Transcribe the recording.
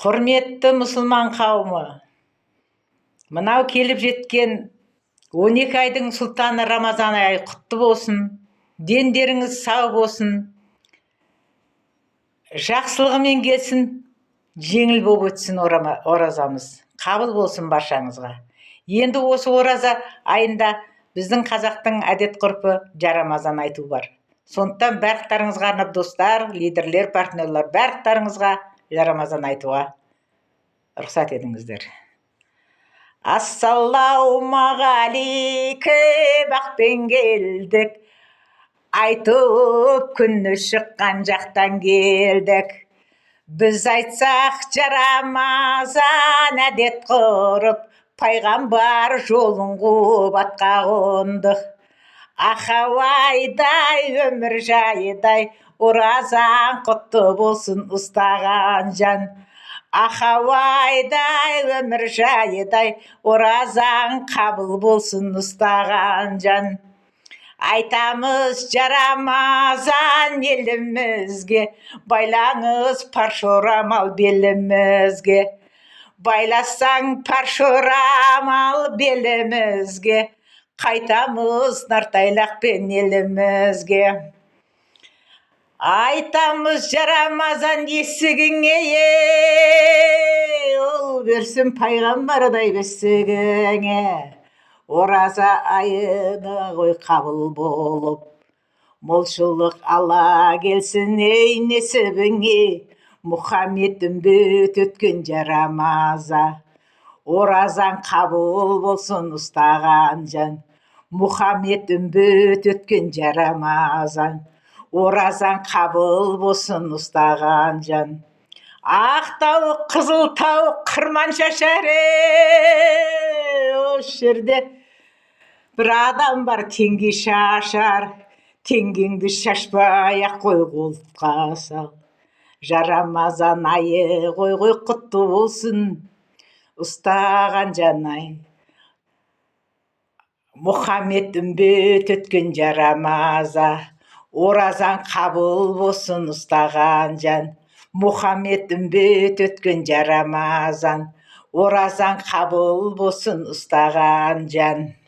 Құрметті мұсылман қауымы, мынау келіп жеткен 12 айдың сұлтаны Рамазан айы құтты болсын, дендеріңіз сау болсын, жақсылығымен келсін, жеңіл болып өтсін оразамыз, қабыл болсын баршаңызға. Енді осы ораза айында біздің қазақтың әдет ғұрпы жарамазан айту бар. Сондықтан барлықтарыңызға арнап достар, лидерлер, партнерлер, барлықтарыңызға жарамазан айтуға рұқсат етіңіздер. Ассалаумағалейкум, ақпен келдік, айтып күні шыққан жақтан келдік. Біз айтсақ жарамазан әдет ғұрып, пайғамбар жолын қуып атқа қондық. Ахауайдай өмір жайдай, оразаң құтты болсын ұстаған жан. Ахауайдай өмір жайдай, оразаң қабыл болсын ұстаған жан. Айтамыз жарамазан елімізге, байлаңыз паршорамал белімізге. Байласаң паршорамал белімізге, қайтамыз нартайлақпен елімізге. Айтамыз жарамазан есігіңе, ол берсін пайғамбардай бесігіңе. Ораза айына ғой қабыл болып, молшылық ала келсін ей несібіңе. Мұхаммед үмбет өткен жарамаза, оразаң қабыл болсын ұстаған жан. Мұхаммед үмбет өткен жарамазан, оразаң қабыл болсын ұстаған жан. Ақ тауық, қызыл тауық, қырман шашар, осы жерде бір адам бар теңге шашар. Теңгеңді шашпай ақ қой қолтыққа сал. Жарамазан айы ғой құтты болсын ұстаған жанай. Мұхаммед үмбет өткен жарамаза, оразаң қабыл болсын ұстаған жан. Мұхаммед үмбет өткен жарамазан, оразаң қабыл болсын ұстаған жан.